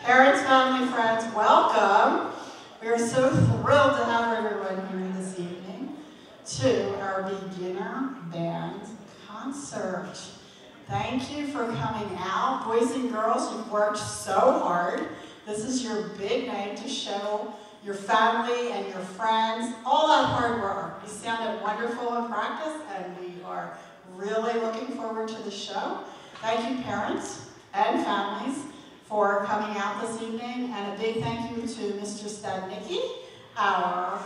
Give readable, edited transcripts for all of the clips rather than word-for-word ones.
Parents, family, friends, welcome. We are so thrilled to have everyone here this evening to our beginner band concert. Thank you for coming out. Boys and girls, you've worked so hard. This is your big night to show your family and your friends all that hard work. You sounded wonderful in practice, and we are really looking forward to the show. Thank you, parents and families, for coming out this evening, and a big thank you to Mr. Stadnicki, our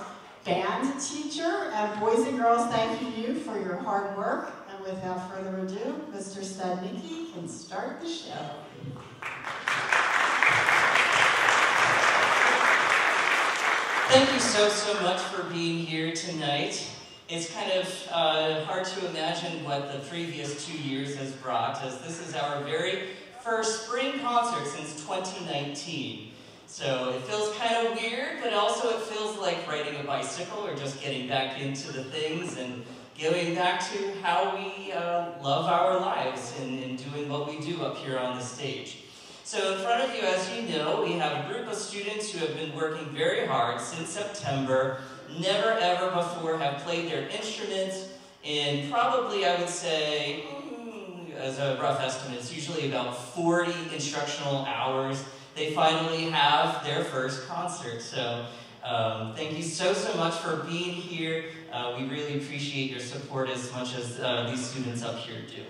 band teacher, and boys and girls, thank you for your hard work. And without further ado, Mr. Stadnicki can start the show. Thank you so much for being here tonight. It's kind of hard to imagine what the previous 2 years has brought, as this is our very first spring concert since 2019. So it feels kind of weird, but also it feels like riding a bicycle or just getting back into the things and going back to how we love our lives and doing what we do up here on the stage. So in front of you, as you know, we have a group of students who have been working very hard since September, never ever before have played their instruments in probably, I would say, as a rough estimate, it's usually about 40 instructional hours. They finally have their first concert. So thank you so much for being here. We really appreciate your support as much as these students up here do.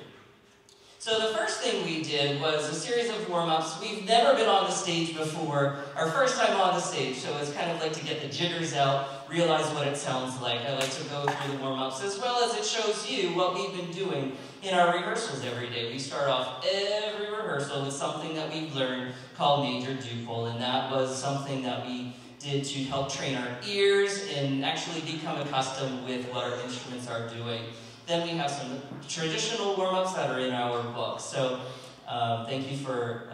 So the first thing we did was a series of warm-ups. We've never been on the stage before, our first time on the stage, so it's kind of like to get the jitters out, realize what it sounds like. I like to go through the warm-ups, as well as it shows you what we've been doing in our rehearsals every day. We start off every rehearsal with something that we've learned called Major Duple, and that was something that we did to help train our ears and actually become accustomed with what our instruments are doing. Then we have some traditional warm-ups that are in our book. So thank you for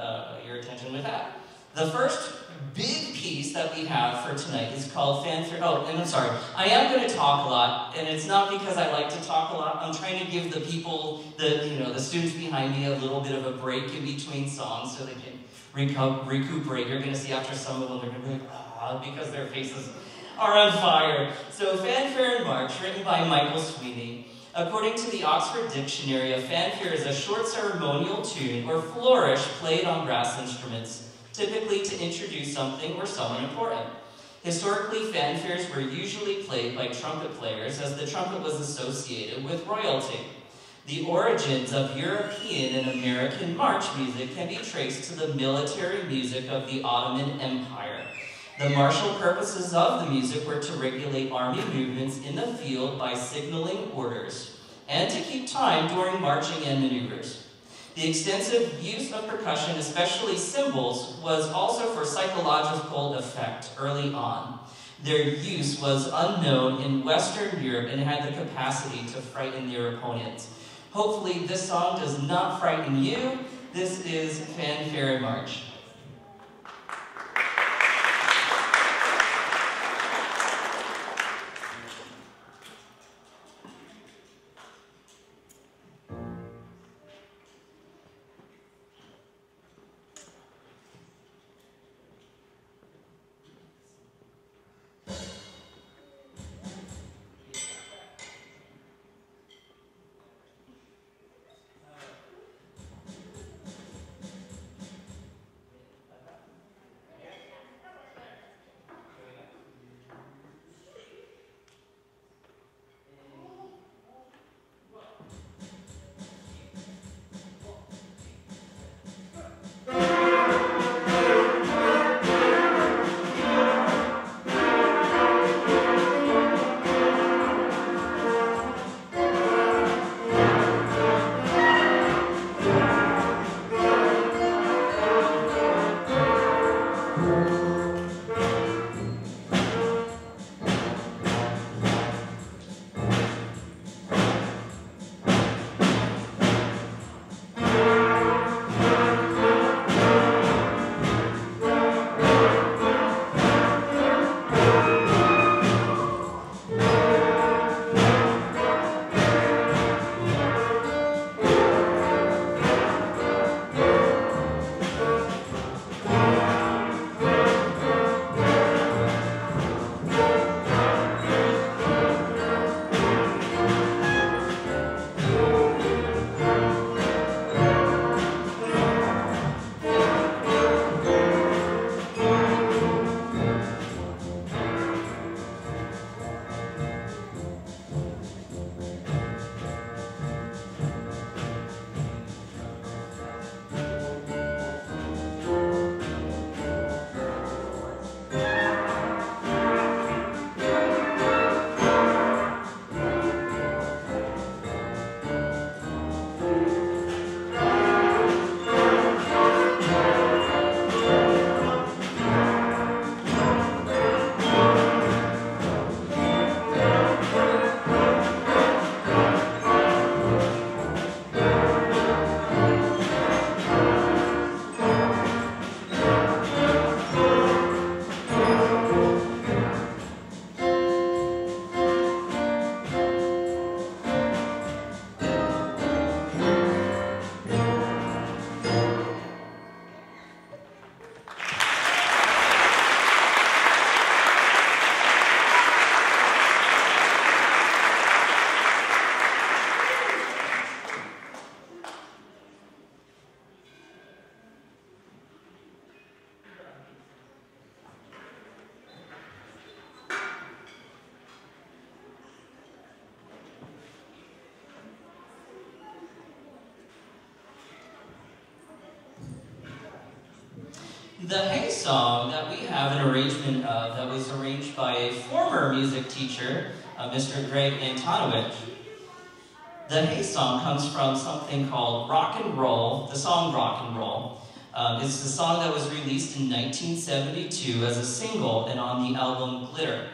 your attention with that. The first big piece that we have for tonight is called Fanfare. Oh, and I'm sorry. I am going to talk a lot, and it's not because I like to talk a lot. I'm trying to give the people, the students behind me, a little bit of a break in between songs so they can recuperate. You're going to see after some of them, they're going to be like, ah, because their faces are on fire. So Fanfare and March, written by Michael Sweeney. According to the Oxford Dictionary, a fanfare is a short ceremonial tune or flourish played on brass instruments, typically to introduce something or someone important. Historically, fanfares were usually played by trumpet players, as the trumpet was associated with royalty. The origins of European and American march music can be traced to the military music of the Ottoman Empire. The martial purposes of the music were to regulate army movements in the field by signaling orders, and to keep time during marching and maneuvers. The extensive use of percussion, especially cymbals, was also for psychological effect early on. Their use was unknown in Western Europe and had the capacity to frighten their opponents. Hopefully this song does not frighten you. This is Fanfare and March. The Hey song that we have an arrangement of that was arranged by a former music teacher, Mr. Greg Antonowicz. The Hey song comes from something called Rock and Roll, the song Rock and Roll. It's a song that was released in 1972 as a single and on the album Glitter.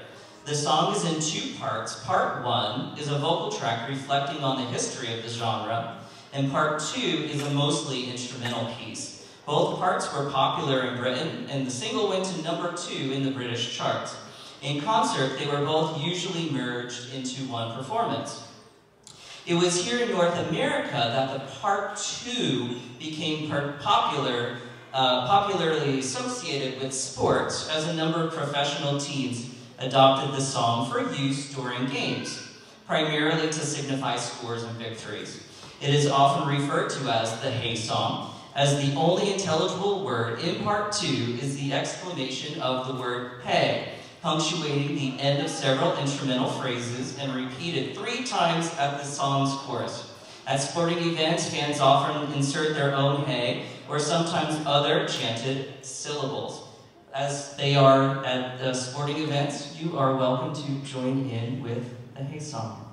The song is in two parts. Part one is a vocal track reflecting on the history of the genre, and part two is a mostly instrumental piece. Both parts were popular in Britain, and the single went to number 2 in the British charts. In concert, they were both usually merged into one performance. It was here in North America that the part 2 became popularly associated with sports, as a number of professional teams adopted the song for use during games, primarily to signify scores and victories. It is often referred to as the Hey song, as the only intelligible word in part 2 is the exclamation of the word hey, punctuating the end of several instrumental phrases and repeated 3 times at the song's chorus. At sporting events, fans often insert their own hey, or sometimes other chanted syllables. As they are at the sporting events, you are welcome to join in with the Hey song.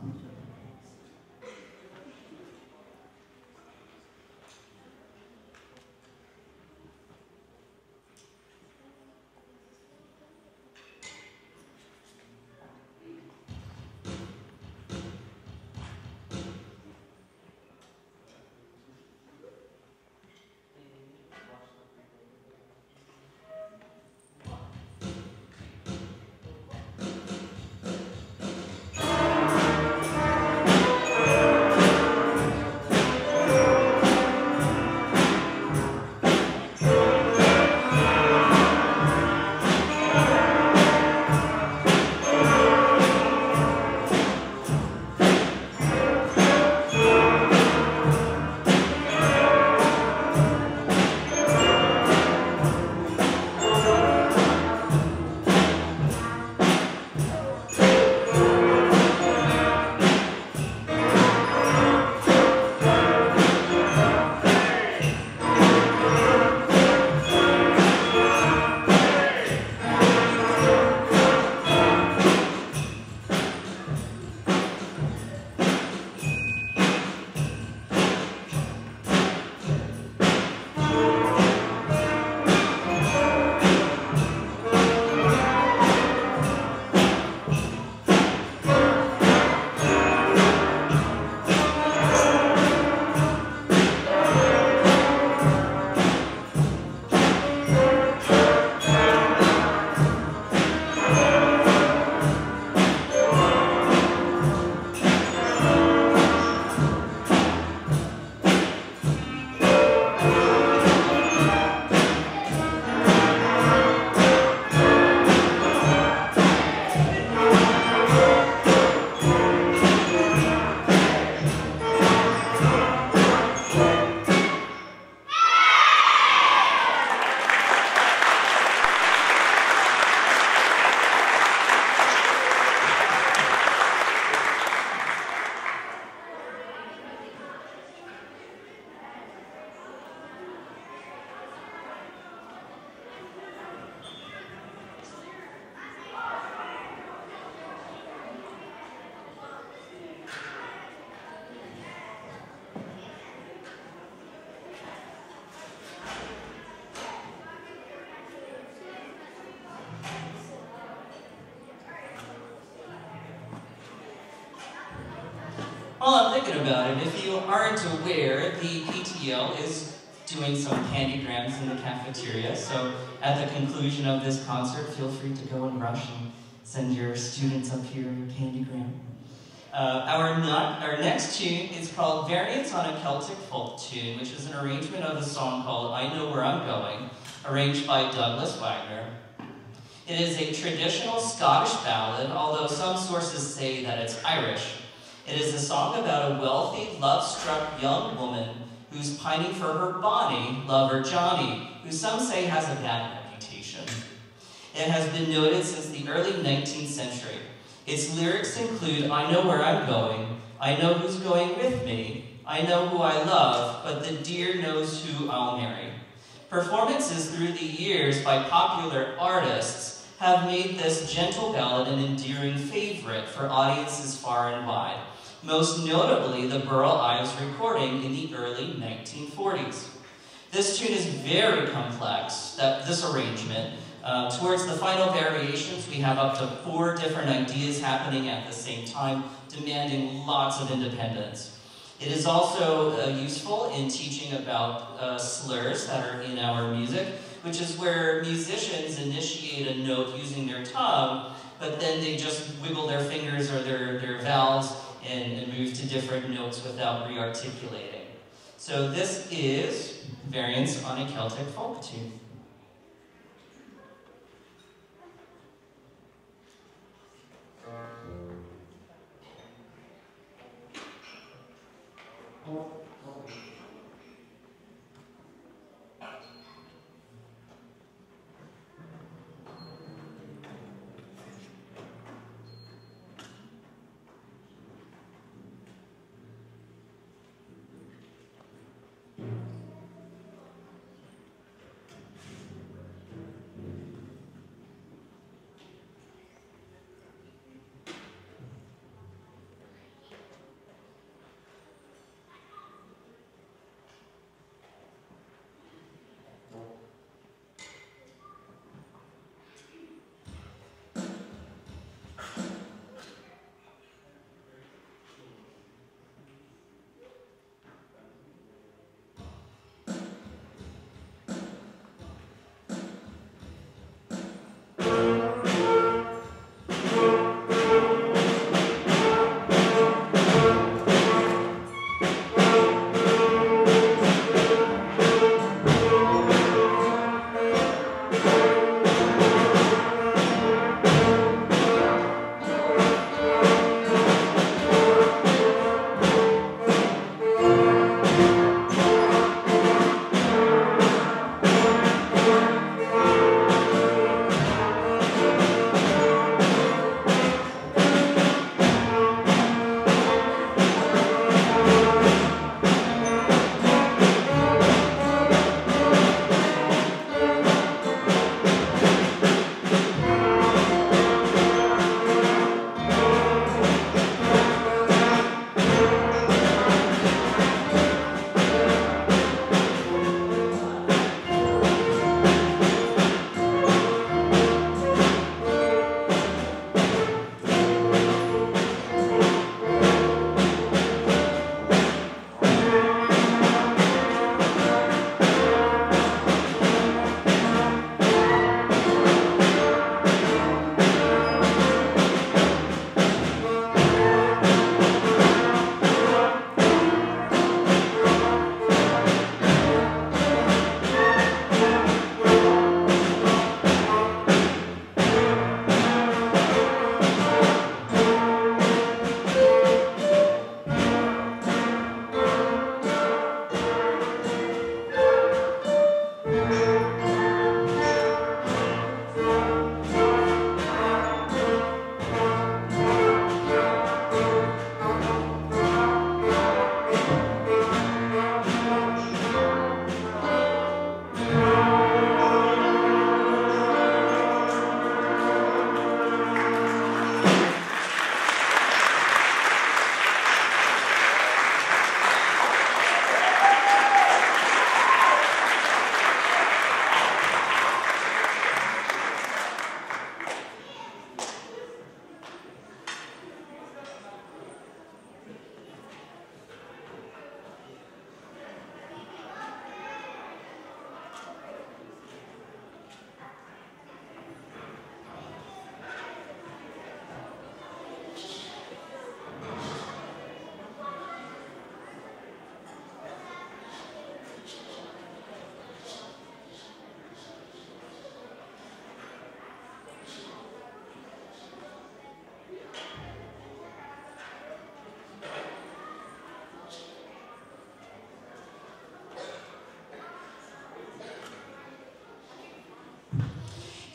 While I'm thinking about it, if you aren't aware, the PTL is doing some candygrams in the cafeteria, so at the conclusion of this concert, feel free to go and rush and send your students up here your candygram. Our next tune is called Variants on a Celtic Folk Tune, which is an arrangement of a song called I Know Where I'm Going, arranged by Douglas Wagner. It is a traditional Scottish ballad, although some sources say that it's Irish. It is a song about a wealthy, love-struck young woman who's pining for her bonny lover Johnny, who some say has a bad reputation. It has been noted since the early 19th century. Its lyrics include, I know where I'm going, I know who's going with me, I know who I love, but the dear knows who I'll marry. Performances through the years by popular artists have made this gentle ballad an endearing favorite for audiences far and wide, most notably the Burl Ives recording in the early 1940s. This tune is very complex, this arrangement. Towards the final variations, we have up to 4 different ideas happening at the same time, demanding lots of independence. It is also useful in teaching about slurs that are in our music, which is where musicians initiate a note using their tongue, but then they just wiggle their fingers or their valves and move to different notes without re-articulating. So this is Variants on a Celtic Folk Tune.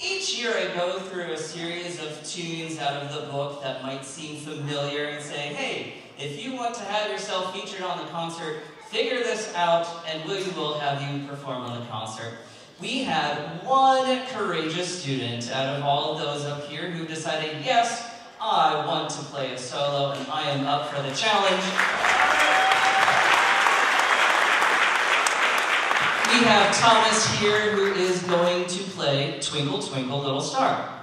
Each year I go through a series of tunes out of the book that might seem familiar and say, hey, if you want to have yourself featured on the concert, figure this out, and we will have you perform on the concert. We had one courageous student out of all of those up here who decided, yes, I want to play a solo, and I am up for the challenge. We have Thomas here who is going to play Twinkle, Twinkle, Little Star.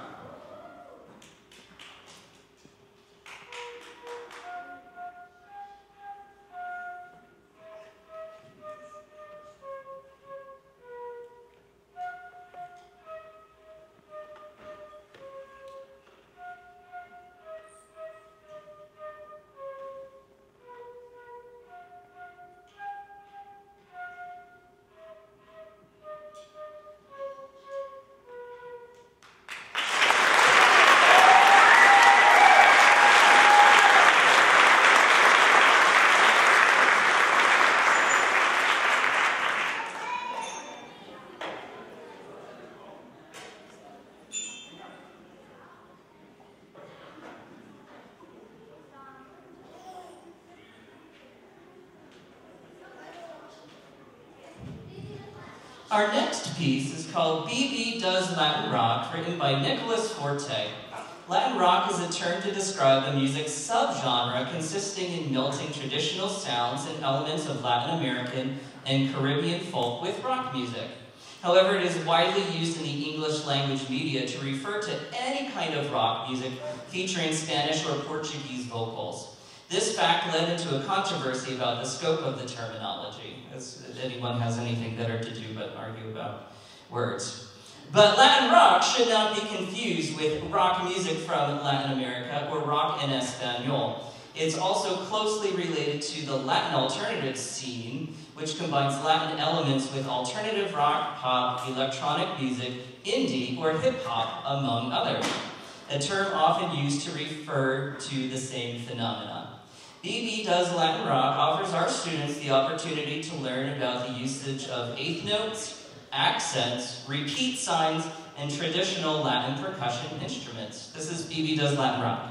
Our next piece is called BB Does Latin Rock, written by Nicholas Forte. Latin rock is a term to describe a music subgenre consisting in melting traditional sounds and elements of Latin American and Caribbean folk with rock music. However, it is widely used in the English language media to refer to any kind of rock music featuring Spanish or Portuguese vocals. This fact led into a controversy about the scope of the terminology, as anyone has anything better to do but argue about words. But Latin rock should not be confused with rock music from Latin America or rock en español. It's also closely related to the Latin alternative scene, which combines Latin elements with alternative rock, pop, electronic music, indie, or hip-hop, among others. A term often used to refer to the same phenomena. BB Does Latin Rock offers our students the opportunity to learn about the usage of eighth notes, accents, repeat signs, and traditional Latin percussion instruments. This is BB Does Latin Rock.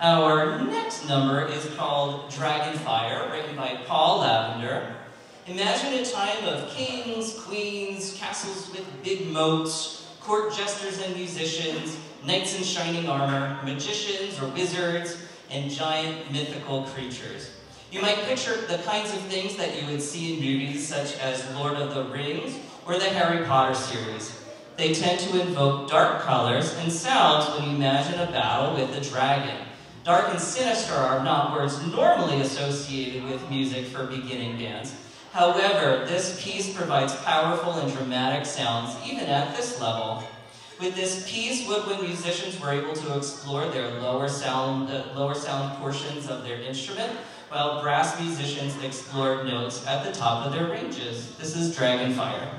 Our next number is called Dragonfire, written by Paul Lavender. Imagine a time of kings, queens, castles with big moats, court jesters and musicians, knights in shining armor, magicians or wizards, and giant mythical creatures. You might picture the kinds of things that you would see in movies such as Lord of the Rings or the Harry Potter series. They tend to invoke dark colors and sounds when you imagine a battle with a dragon. Dark and sinister are not words normally associated with music for beginning bands. However, this piece provides powerful and dramatic sounds even at this level. With this piece, woodwind musicians were able to explore their lower sound portions of their instrument, while brass musicians explored notes at the top of their ranges. This is Dragonfire.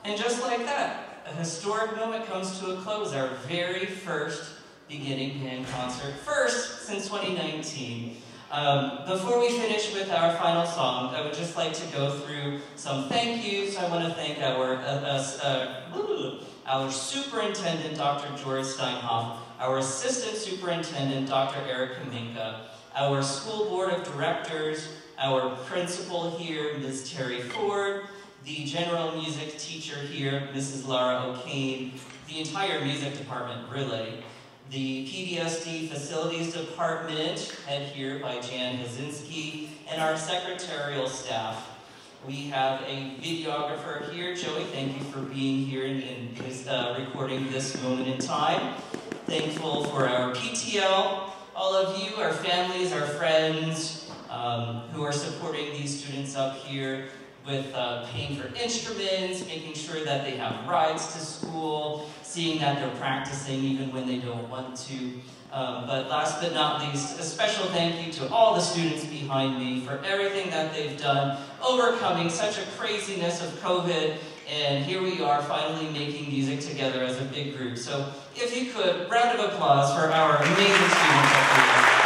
And just like that, a historic moment comes to a close, our very first beginning band concert, first since 2019. Before we finish with our final song, I would just like to go through some thank yous. I want to thank our superintendent, Dr. George Steinhoff, our assistant superintendent, Dr. Eric Kaminka, our school board of directors, our principal here, Ms. Terry Ford, the general music teacher here, Mrs. Lara O'Kane, the entire music department, really, the PDSD facilities department, head here by Jan Hazinski, and our secretarial staff. We have a videographer here. Joey, thank you for being here and recording this moment in time. Thankful for our PTL, all of you, our families, our friends, who are supporting these students up here with paying for instruments, making sure that they have rides to school, seeing that they're practicing even when they don't want to. But last but not least, a special thank you to all the students behind me for everything that they've done, overcoming such a craziness of COVID, and here we are finally making music together as a big group. So if you could, round of applause for our amazing students up here.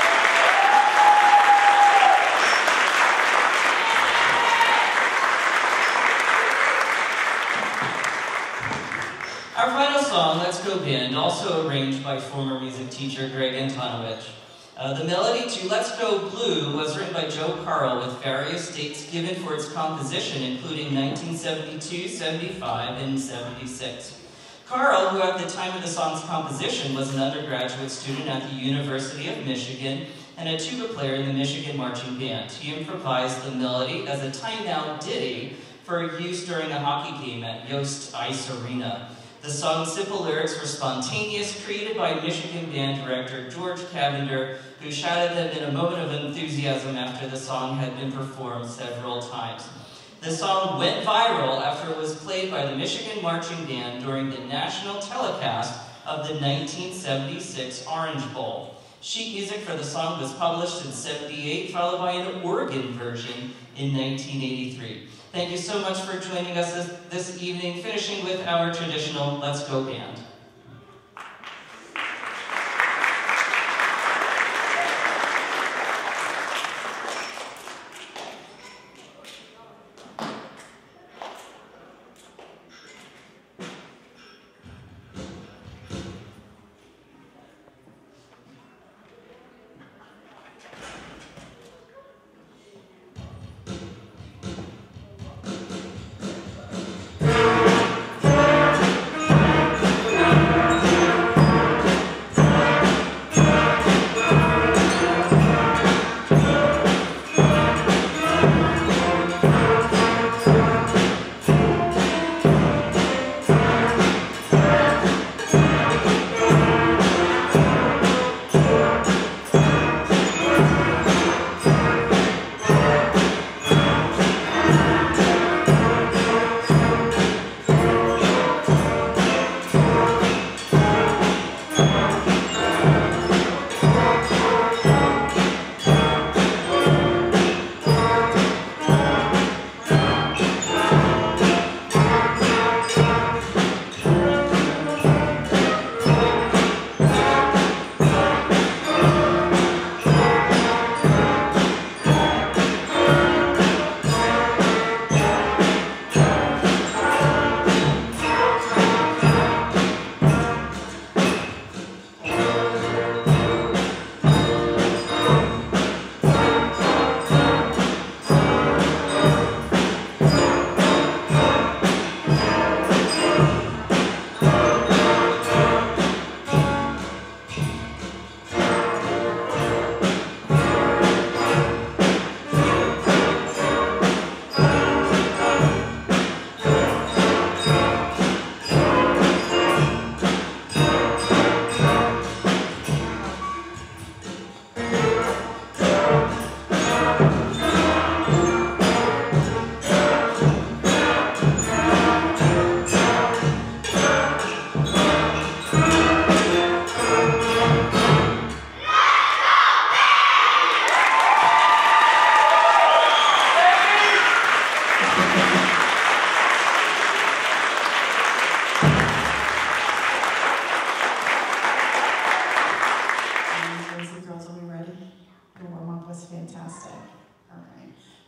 Our final song, Let's Go Band, also arranged by former music teacher Greg Antonovich. The melody to Let's Go Blue was written by Joe Carl with various dates given for its composition, including 1972, 75, and 76. Carl, who at the time of the song's composition was an undergraduate student at the University of Michigan and a tuba player in the Michigan Marching Band, he improvised the melody as a timeout ditty for use during a hockey game at Yost Ice Arena. The song's simple lyrics were spontaneous, created by Michigan band director George Cavender, who shouted them in a moment of enthusiasm after the song had been performed several times. The song went viral after it was played by the Michigan Marching Band during the national telecast of the 1976 Orange Bowl. Sheet music for the song was published in '78, followed by an organ version in 1983. Thank you so much for joining us this evening, finishing with our traditional Let's Go Band.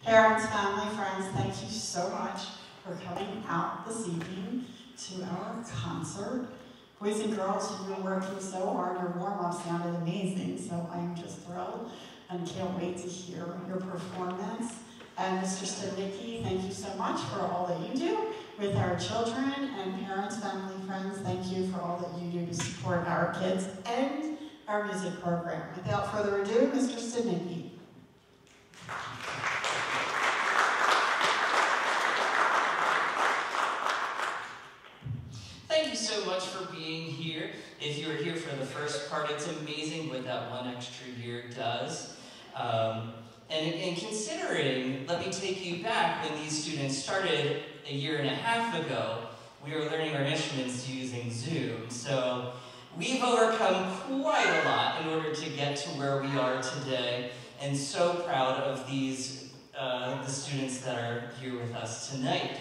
Parents, family, friends, thank you so much for coming out this evening to our concert. Boys and girls, you were working so hard. Your warm-up sounded amazing, so I'm just thrilled and can't wait to hear your performance. And Mr. Stednicki, thank you so much for all that you do with our children, and parents, family, friends, thank you for all that you do to support our kids and our music program. Without further ado, Mr. Stednicki. that one extra year does. And considering, let me take you back when these students started a year and a half ago, we were learning our instruments using Zoom. So we've overcome quite a lot in order to get to where we are today, and so proud of these the students that are here with us tonight.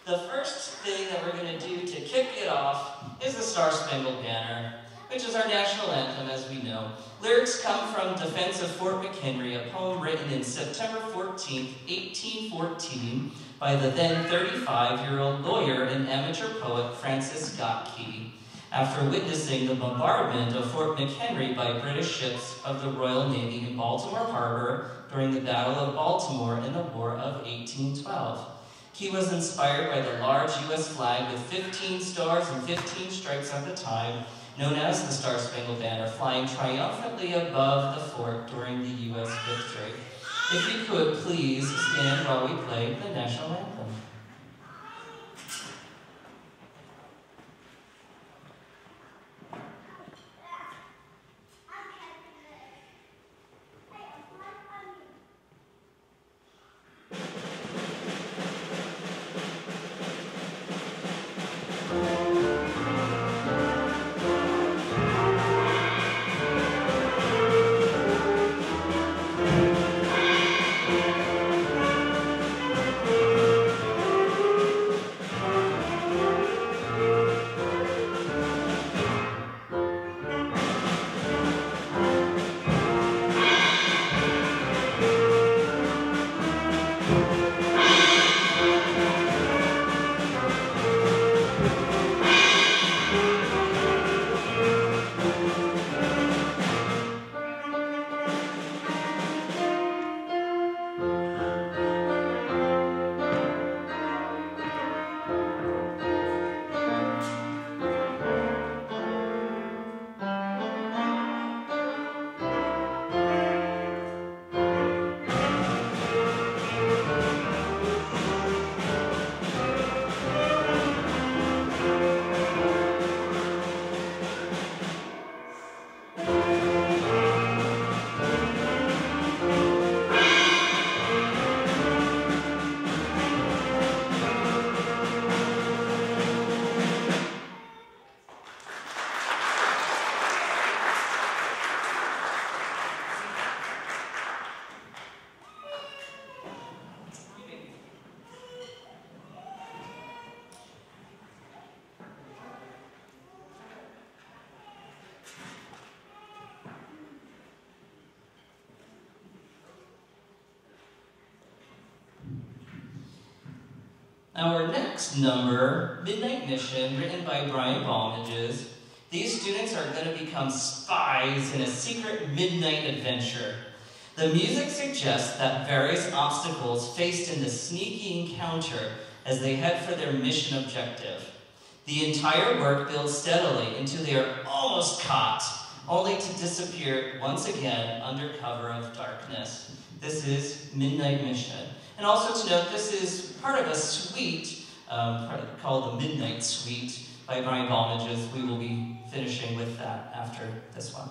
The first thing that we're going to do to kick it off is the Star-Spangled Banner, which is our national anthem, as we know. Lyrics come from Defense of Fort McHenry, a poem written in September 14, 1814, by the then 35-year-old lawyer and amateur poet Francis Scott Key, after witnessing the bombardment of Fort McHenry by British ships of the Royal Navy in Baltimore Harbor during the Battle of Baltimore in the War of 1812. Key was inspired by the large U.S. flag with 15 stars and 15 stripes at the time, known as the Star-Spangled Banner, flying triumphantly above the fort during the U.S. victory. If you could, please stand while we play the national anthem. Our next number, Midnight Mission, written by Brian Bondages. These students are going to become spies in a secret midnight adventure. The music suggests that various obstacles faced in the sneaky encounter as they head for their mission objective. The entire work builds steadily until they are almost caught, only to disappear once again under cover of darkness. This is Midnight Mission. And also to note, this is part of a suite called the Midnight Suite by Brian Bondages. We will be finishing with that after this one.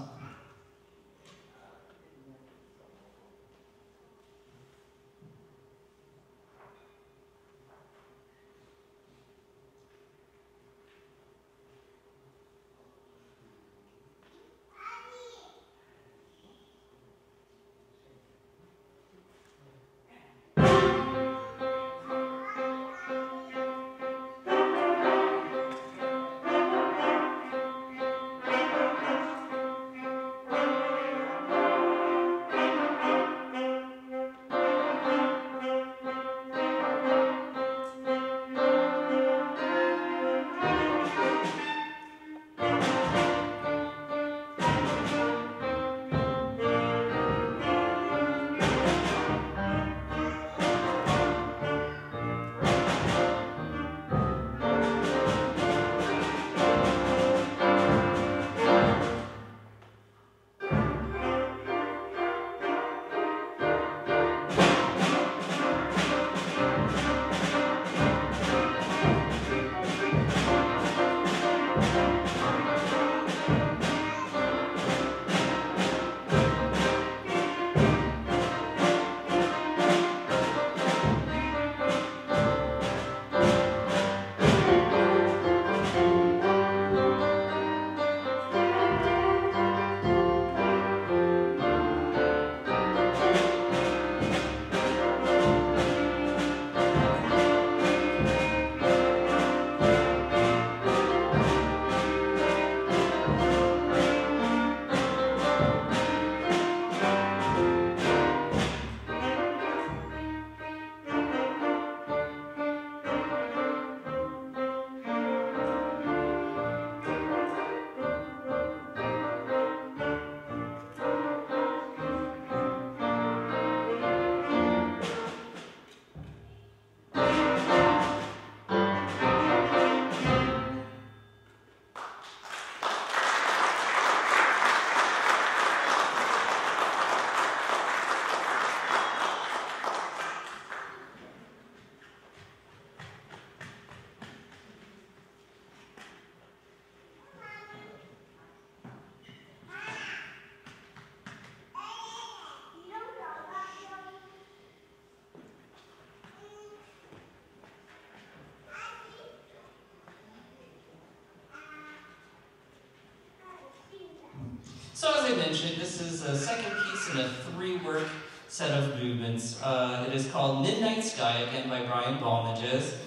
I mentioned, this is a second piece in a 3-work set of movements. It is called Midnight Sky, again by Bondages.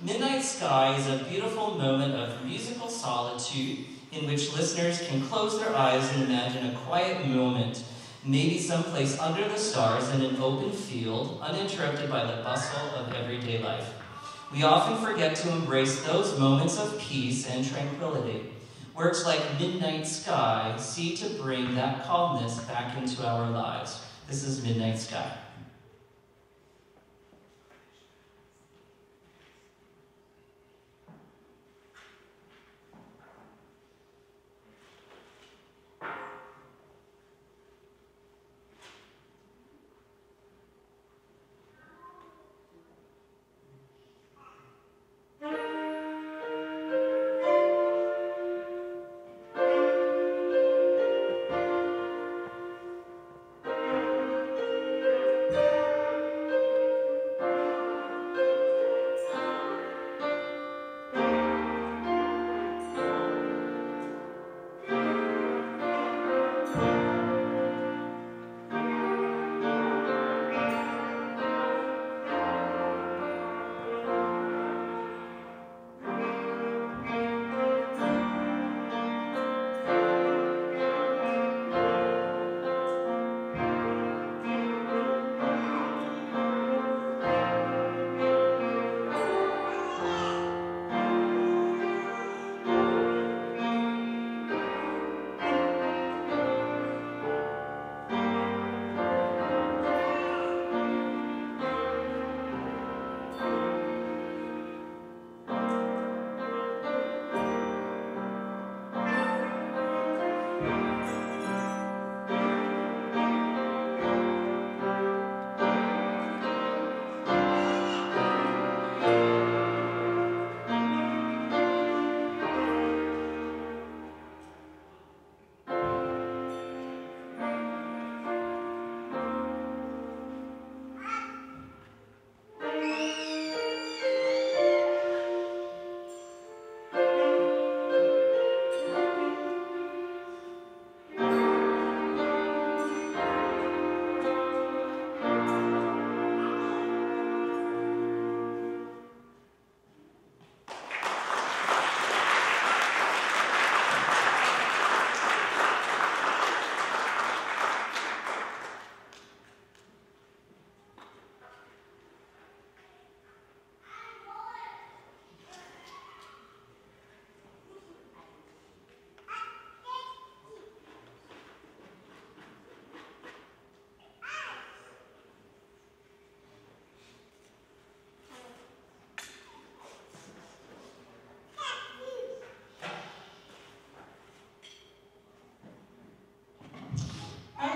Midnight Sky is a beautiful moment of musical solitude in which listeners can close their eyes and imagine a quiet moment, maybe someplace under the stars in an open field, uninterrupted by the bustle of everyday life. We often forget to embrace those moments of peace and tranquility. Works like Midnight Sky seek to bring that calmness back into our lives. This is Midnight Sky.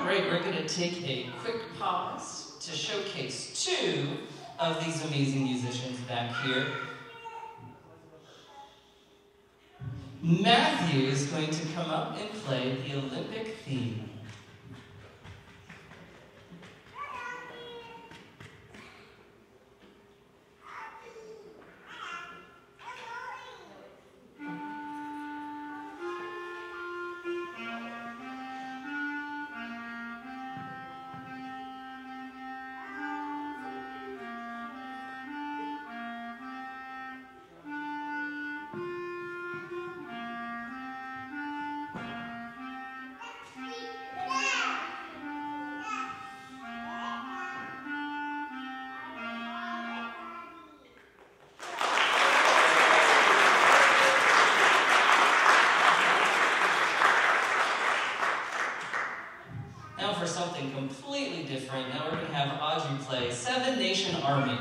We're going to take a quick pause to showcase 2 of these amazing musicians back here. Matthew is going to come up and play the Olympic theme. Something completely different. Now we're going to have Audrey play Seven Nation Army.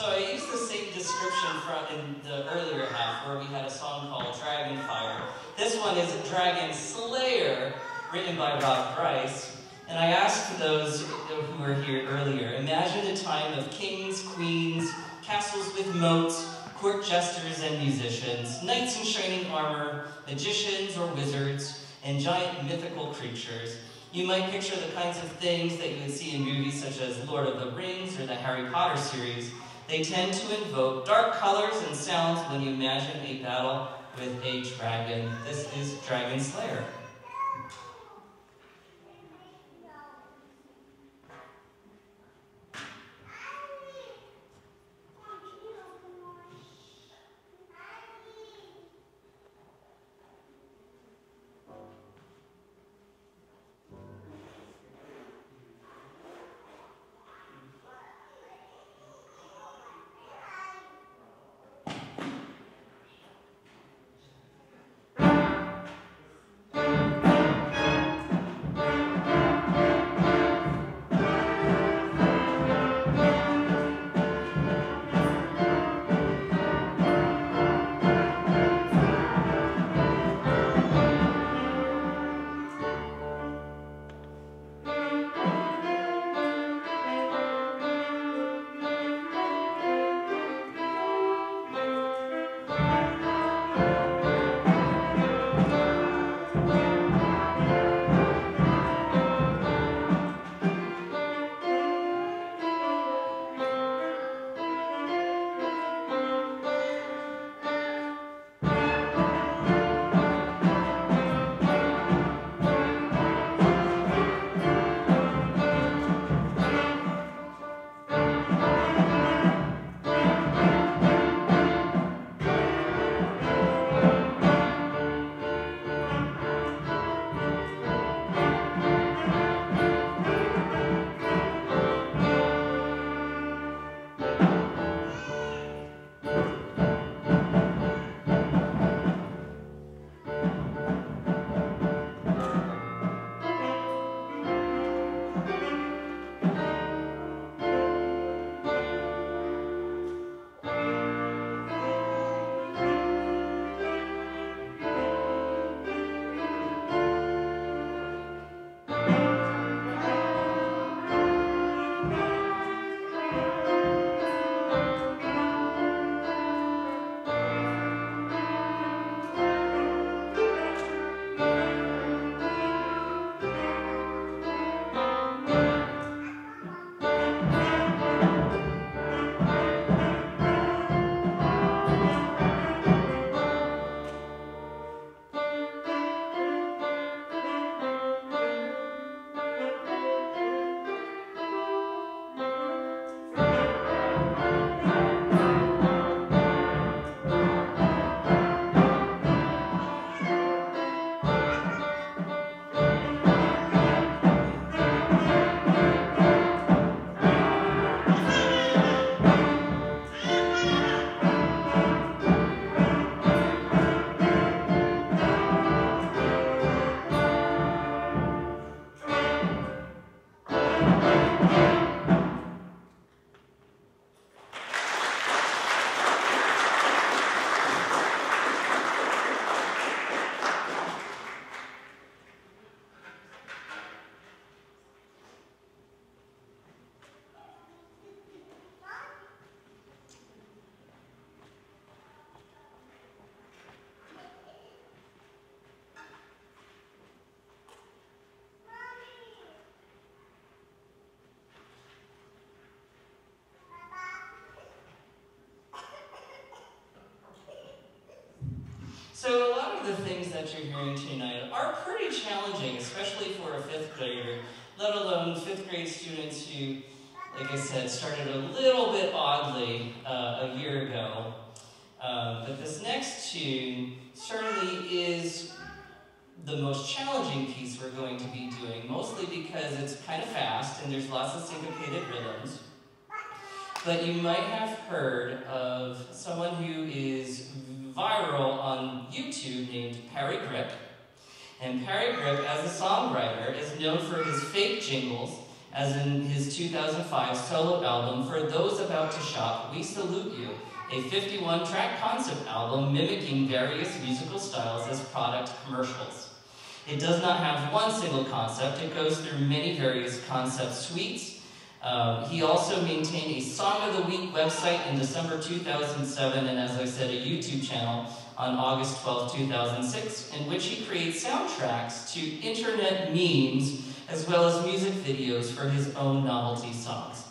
So I used the same description in the earlier half where we had a song called Dragon Fire. This one is Dragon Slayer, written by Rob Bryce. And I asked those who were here earlier, imagine a time of kings, queens, castles with moats, court jesters and musicians, knights in shining armor, magicians or wizards, and giant mythical creatures. You might picture the kinds of things that you would see in movies such as Lord of the Rings or the Harry Potter series. They tend to invoke dark colors and sounds when you imagine a battle with a dragon. This is Dragon Slayer. So a lot of the things that you're hearing tonight are pretty challenging, especially for a fifth grader, let alone fifth grade students who, like I said, started a little bit oddly a year ago. But this next tune certainly is the most challenging piece we're going to be doing, mostly because it's kind of fast and there's lots of syncopated rhythms. But you might have heard of someone who is viral on YouTube named Parry Grip. And Parry Grip, as a songwriter, is known for his fake jingles as in his 2005 solo album, For Those About to Shop, We Salute You, a 51-track concept album mimicking various musical styles as product commercials. It does not have one single concept, it goes through many various concept suites. He also maintained a Song of the Week website in December 2007, and as I said, a YouTube channel on August 12, 2006, in which he creates soundtracks to internet memes as well as music videos for his own novelty songs.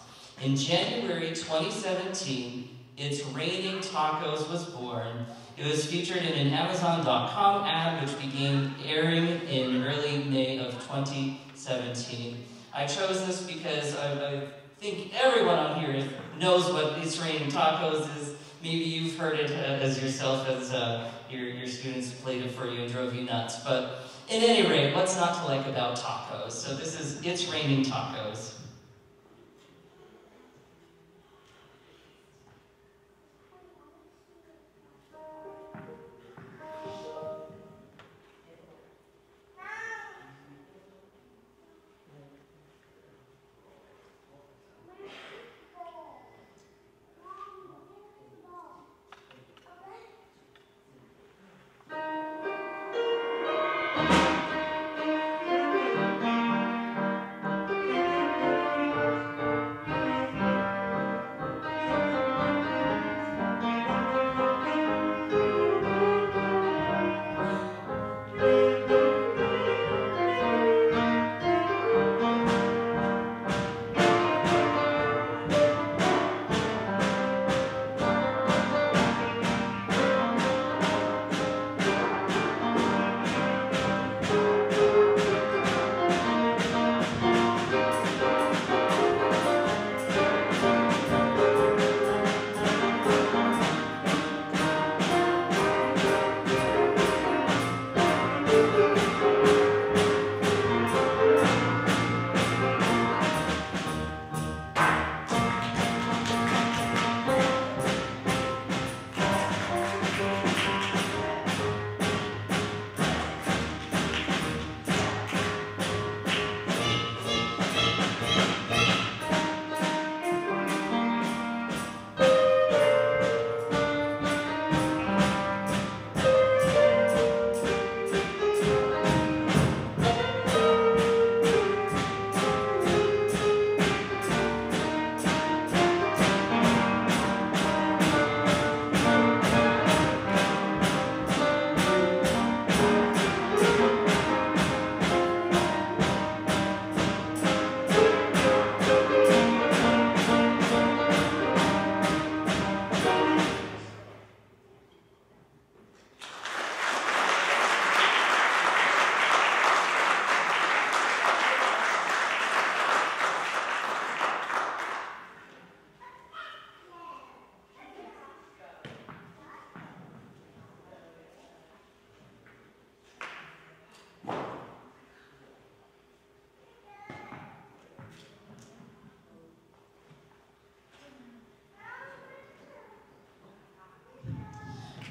In January 2017, It's Raining Tacos was born. It was featured in an Amazon.com ad, which began airing in early May of 2017. I chose this because I think everyone on here knows what It's Raining Tacos is. Maybe you've heard it as yourself, as your students played it for you and drove you nuts. But at any rate, what's not to like about tacos? So this is It's Raining Tacos.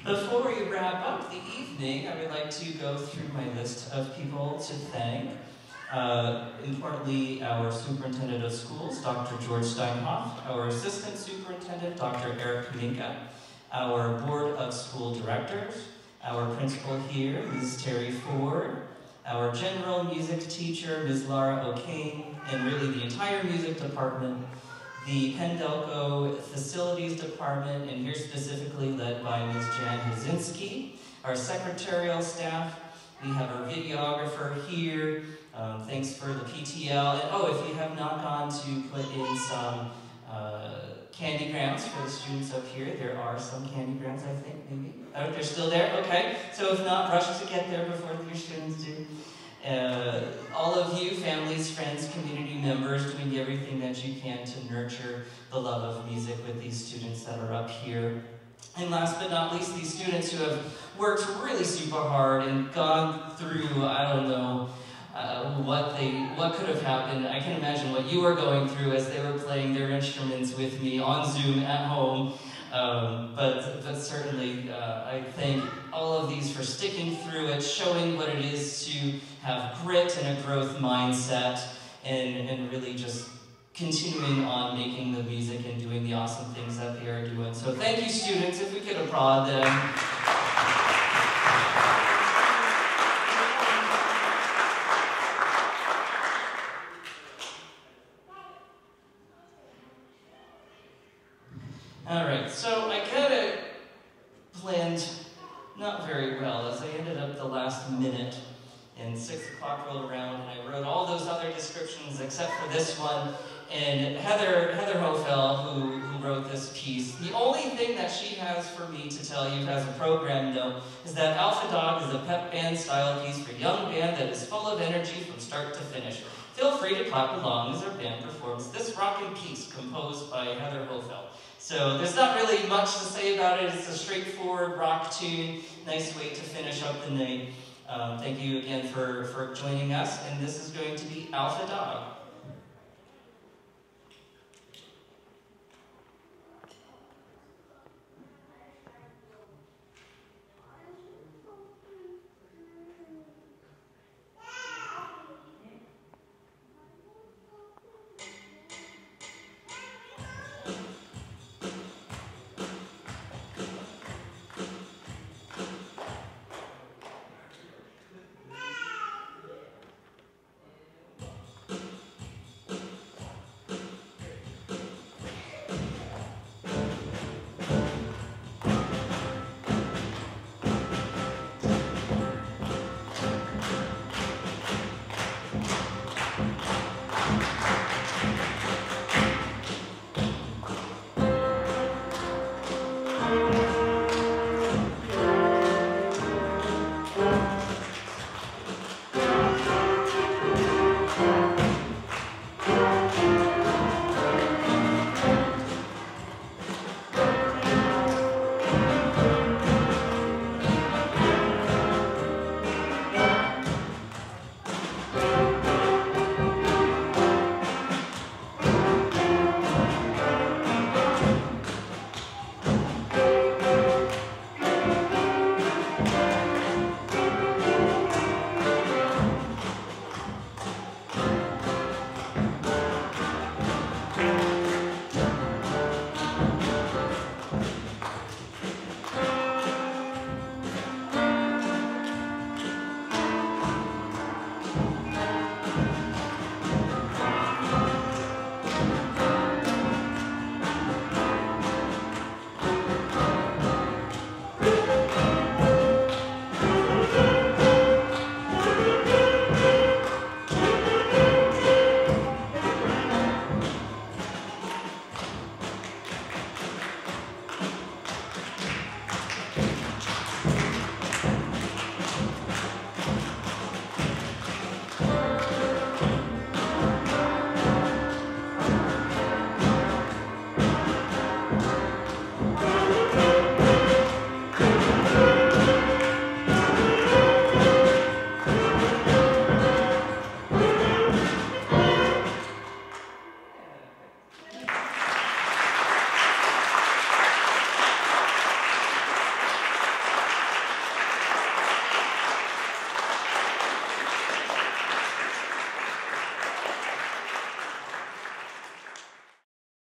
Before we wrap up the evening, I would like to go through my list of people to thank. Importantly, our Superintendent of Schools, Dr. George Steinhoff, our Assistant Superintendent, Dr. Eric Kaminka, our Board of School Directors, our Principal here, Ms. Terry Ford, our General Music Teacher, Ms. Laura O'Kane, and really the entire music department, the Pendelco Facilities Department, and here specifically led by Ms. Jan Hazinski, our secretarial staff. We have our videographer here. Thanks for the PTL. And oh, if you have not gone to put in some candy grams for the students up here, there are some candy grams, I think, maybe. Oh, they're still there? Okay. So if not, rush to get there before your students do. All of you, families, friends, community members, doing everything that you can to nurture the love of music with these students that are up here. And last but not least, these students who have worked really super hard and gone through, I don't know, what could have happened. I can imagine what you were going through as they were playing their instruments with me on Zoom at home. But certainly, I thank all of these for sticking through it, showing what it is to have grit and a growth mindset, and really just continuing on making the music and doing the awesome things that they are doing. So thank you, students. If we could applaud them. All right, so I kind of planned not very well, as I ended up the last minute, and 6 o'clock rolled around, and I wrote all those other descriptions except for this one. And Heather Hofel, who wrote this piece, the only thing that she has for me to tell you as a program note is that Alpha Dog is a pep band style piece for young band that is full of energy from start to finish. Feel free to clap along as our band performs this rockin' piece composed by Heather Hofel. So there's not really much to say about it. It's a straightforward rock tune, nice way to finish up the night. Thank you again for joining us, and this is going to be Alpha Dog.